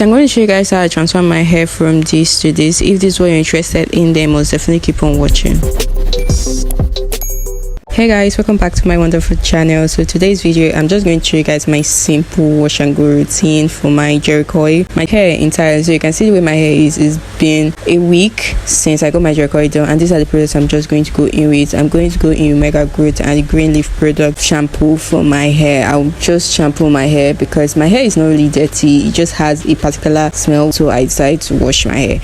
I'm going to show you guys how I transform my hair from this to this. If this is what you're interested in, then most definitely keep on watching. Hey guys, welcome back to my wonderful channel. So today's video, I'm just going to show you guys my simple wash and go routine for my jheri coil, my hair entirely. So you can see the way my hair is. It's been a week since I got my jheri coil done, and these are the products I'm just going to go in with. I'm going to go in with Mega Growth and the green leaf product shampoo for my hair. I'll just shampoo my hair because my hair is not really dirty, it just has a particular smell, so I decided to wash my hair.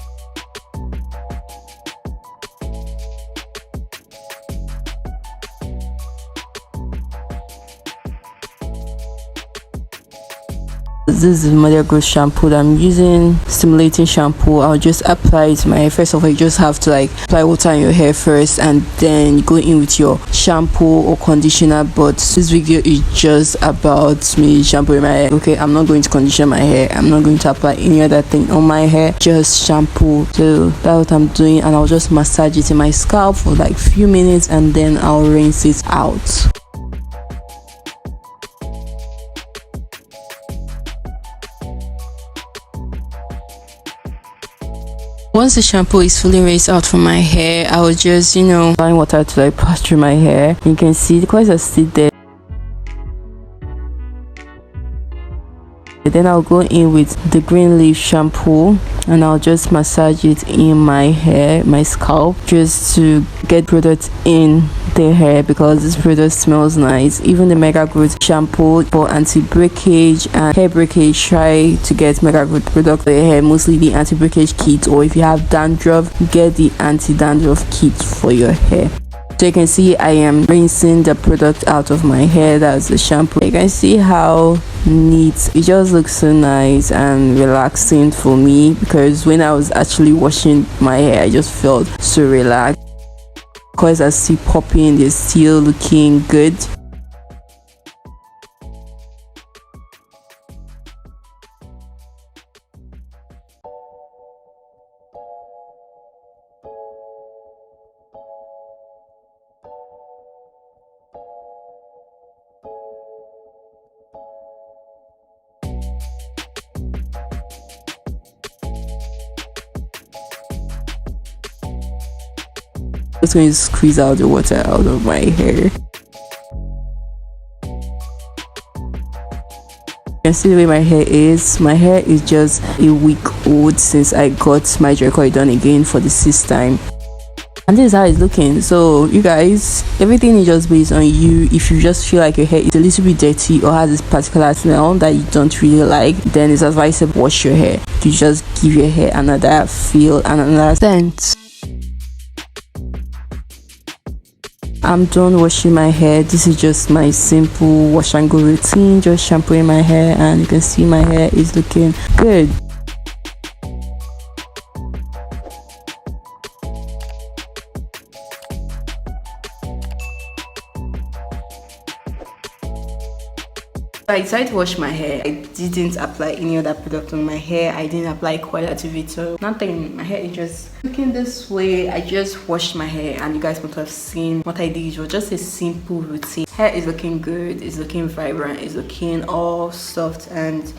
This is Mega Growth shampoo that I'm using, stimulating shampoo. I'll just apply it to my hair. First of all, you just have to apply water in your hair first, and then you go in with your shampoo or conditioner. But this video is just about me shampooing my hair. Okay, I'm not going to condition my hair, I'm not going to apply any other thing on my hair, just shampoo. So that's what I'm doing, and I'll just massage it in my scalp for a few minutes, and then I'll rinse it out. Once the shampoo is fully rinsed out from my hair, I will just, applying water to pass through my hair. You can see the coils are still there. Then I'll go in with the green leaf shampoo, and I'll just massage it in my hair, my scalp, just to get product in the hair, because this product smells nice. Even the Mega Growth shampoo for anti-breakage and hair breakage, try to get Mega Growth product for your hair, mostly the anti-breakage kit, or if you have dandruff, get the anti-dandruff kit for your hair. So you can see I am rinsing the product out of my hair. That's the shampoo. You can see how neat it just looks, so nice and relaxing for me, because when I was actually washing my hair, I just felt so relaxed. Coils are still popping, they're still looking good. I'm just going to squeeze out the water out of my hair. You can see the way my hair is. My hair is just a week old since I got my jheri coil done again for the 6th time. And this is how it's looking. So you guys, everything is just based on you. If you just feel like your hair is a little bit dirty or has this particular smell that you don't really like, then it's advisable to wash your hair to just give your hair another feel and another scent. I'm done washing my hair. This is just my simple wash and go routine, just shampooing my hair, and you can see my hair is looking good. I decided to wash my hair. I didn't apply any other product on my hair. I didn't apply coil activator, nothing. My hair is just looking this way. I just washed my hair, and you guys must have seen what I did. It was just a simple routine. Hair is looking good, it's looking vibrant, it's looking all soft, and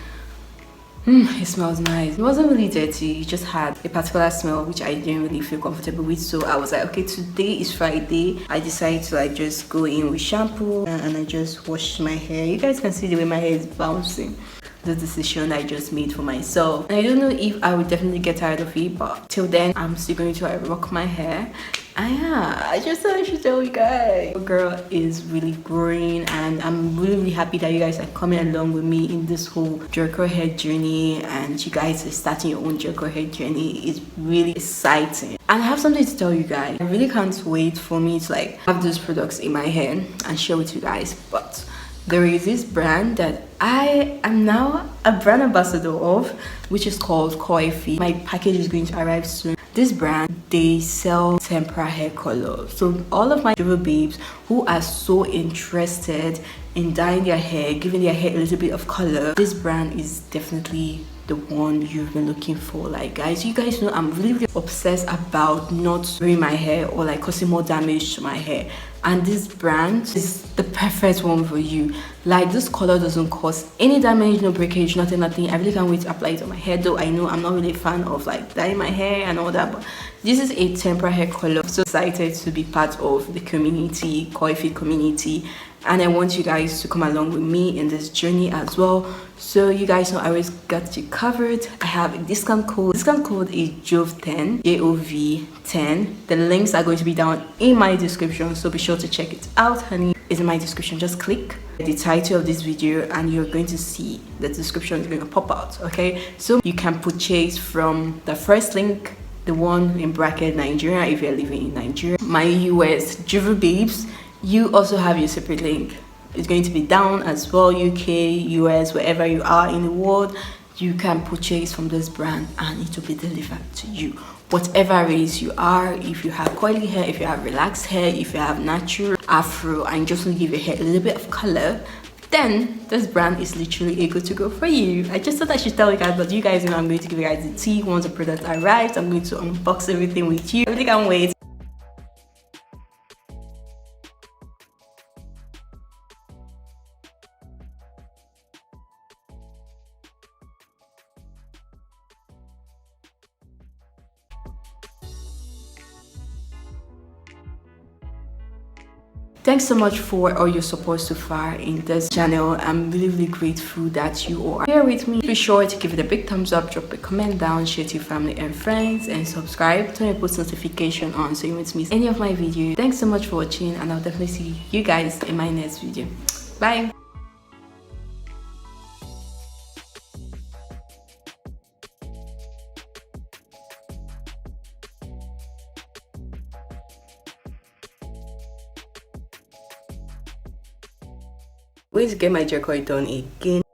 it smells nice. It wasn't really dirty, it just had a particular smell which I didn't really feel comfortable with. So I was like, okay, today is Friday. I decided to just go in with shampoo, and I just washed my hair. You guys can see the way my hair is bouncing. The decision I just made for myself, and I don't know if I would definitely get tired of it, but till then I'm still going to rock my hair. And yeah, I just thought I should tell you guys, the girl is really growing, and I'm really happy that you guys are coming along with me in this whole jheri coil hair journey, and you guys are starting your own jheri coil hair journey. It's really exciting, and I have something to tell you guys. I really can't wait for me to have those products in my hair and share with you guys. But there is this brand that I am now a brand ambassador of, which is called CURLFIT. My package is going to arrive soon. This brand, they sell tempera hair color. So all of my JOVOU babes who are so interested in dyeing their hair, giving their hair a little bit of color, this brand is definitely the one you've been looking for. Like guys, you guys know I'm really obsessed about not wearing my hair or like causing more damage to my hair, and this brand is the perfect one for you. Like this color doesn't cause any damage, no breakage, nothing. I really can't wait to apply it on my hair, though I know I'm not really a fan of like dyeing my hair and all that, but this is a temporary hair color. I'm so excited to be part of the community, CURLFIT community, and I want you guys to come along with me in this journey as well. So you guys know I always got you covered. I have a discount code. Discount code is JOV10, JOV10. The links are going to be down in my description, so be sure to check it out, honey. It's in my description. Just click the title of this video and you're going to see the description is going to pop out. Okay, so you can purchase from the first link, the one in bracket Nigeria if you're living in Nigeria. My US JOVOU babes, you also have your separate link. It's going to be down as well. UK, US, wherever you are in the world, you can purchase from this brand and it will be delivered to you. Whatever race you are, if you have curly hair, if you have relaxed hair, if you have natural afro and just want to give your hair a little bit of color, then this brand is literally a good to go for you. I just thought I should tell you guys, but you guys know I'm going to give you guys the tea once the product arrives. I'm going to unbox everything with you. I really can't wait. Thanks so much for all your support so far in this channel. I'm really grateful that you are here with me. Be sure to give it a big thumbs up, drop a comment down, share to your family and friends, and subscribe. Turn your post notification on so you won't miss any of my videos. Thanks so much for watching, and I'll definitely see you guys in my next video. Bye. Going to get my jheri done again.